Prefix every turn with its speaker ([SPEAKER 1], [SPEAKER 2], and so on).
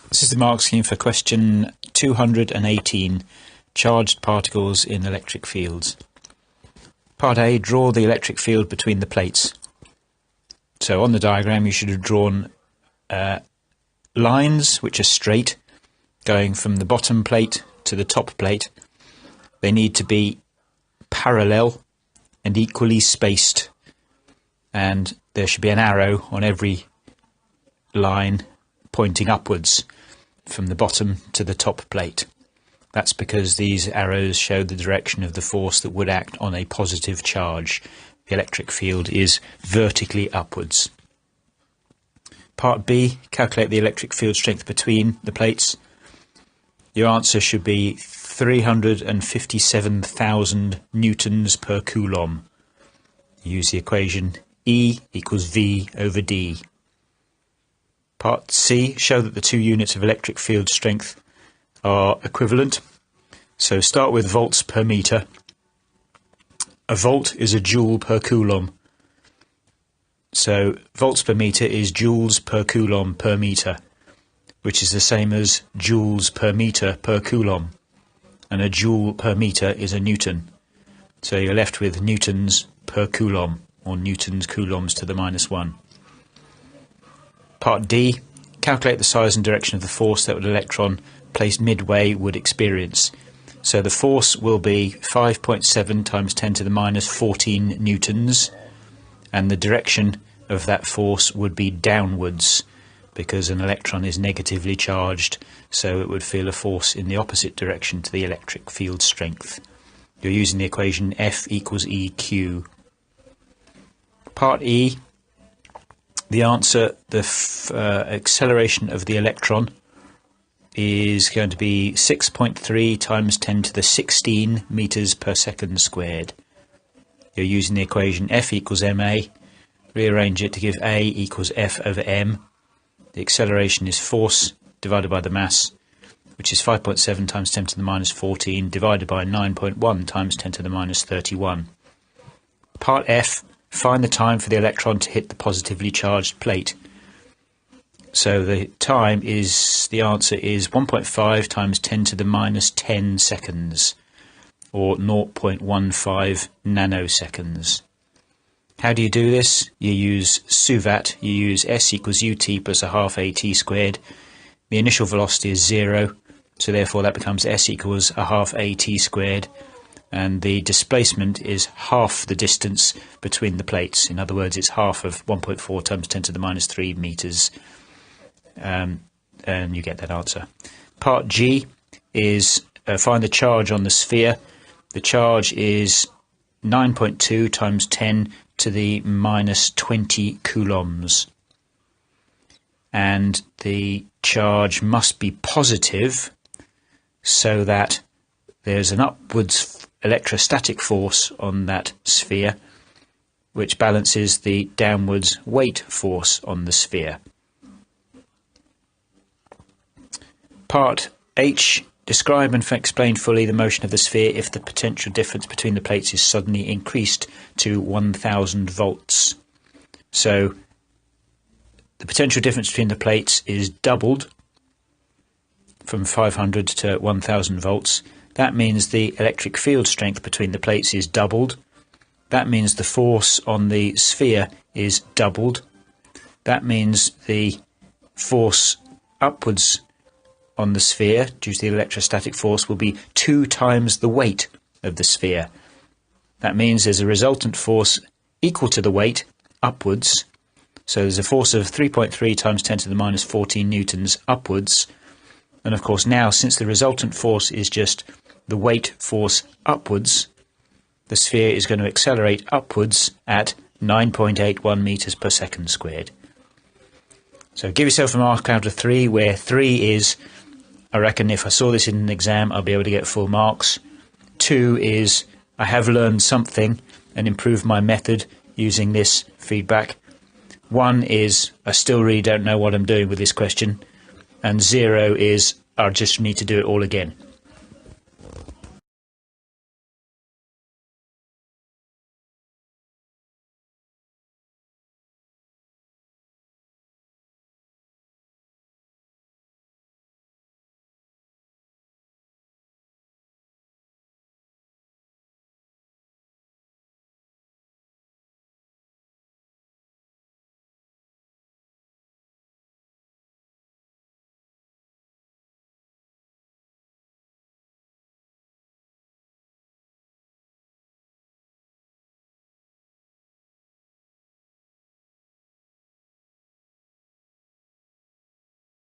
[SPEAKER 1] This is the mark scheme for question 218, charged particles in electric fields. Part A, draw the electric field between the plates. So on the diagram you should have drawn lines which are straight, going from the bottom plate to the top plate. They need to be parallel and equally spaced, and there should be an arrow on every line pointing upwards from the bottom to the top plate. That's because these arrows show the direction of the force that would act on a positive charge. The electric field is vertically upwards. Part B, calculate the electric field strength between the plates. Your answer should be 357,000 newtons per coulomb. Use the equation E equals V over D. Part C, show that the two units of electric field strength are equivalent. So start with volts per metre. A volt is a joule per coulomb. So volts per metre is joules per coulomb per metre, which is the same as joules per metre per coulomb. And a joule per metre is a newton. So you're left with newtons per coulomb, or newtons coulombs to the -1. Part D, calculate the size and direction of the force that an electron placed midway would experience. So the force will be 5.7 times 10 to the -14 newtons, and the direction of that force would be downwards, because an electron is negatively charged, so it would feel a force in the opposite direction to the electric field strength. You're using the equation F equals EQ. Part E, the answer, the acceleration of the electron is going to be 6.3 times 10 to the 16 meters per second squared. You're using the equation F equals ma. Rearrange it to give A equals F over m. The acceleration is force divided by the mass, which is 5.7 times 10 to the -14 divided by 9.1 times 10 to the -31. Part F, find the time for the electron to hit the positively charged plate. So the time is, the answer is 1.5 times 10 to the -10 seconds, or 0.15 nanoseconds. How do you do this? You use suvat. You use S equals ut plus a half at squared. The initial velocity is 0, so therefore that becomes S equals a half at squared, and the displacement is half the distance between the plates. In other words, it's half of 1.4 times 10 to the -3 meters, and you get that answer. Part G is find the charge on the sphere. The charge is 9.2 times 10 to the -20 coulombs, and the charge must be positive so that there's an upwards electrostatic force on that sphere which balances the downwards weight force on the sphere. Part H, describe and explain fully the motion of the sphere if the potential difference between the plates is suddenly increased to 1000 volts. So the potential difference between the plates is doubled from 500 to 1000 volts. That means the electric field strength between the plates is doubled. That means the force on the sphere is doubled. That means the force upwards on the sphere, due to the electrostatic force, will be 2 times the weight of the sphere. That means there's a resultant force equal to the weight upwards. So there's a force of 3.3 times 10 to the -14 newtons upwards. And of course now, since the resultant force is just the weight force upwards, the sphere is going to accelerate upwards at 9.81 meters per second squared. So give yourself a mark out of 3, where 3 is, I reckon if I saw this in an exam I'll be able to get full marks. 2 is, I have learned something and improved my method using this feedback. 1 is, I still really don't know what I'm doing with this question. And 0 is, I just need to do it all again.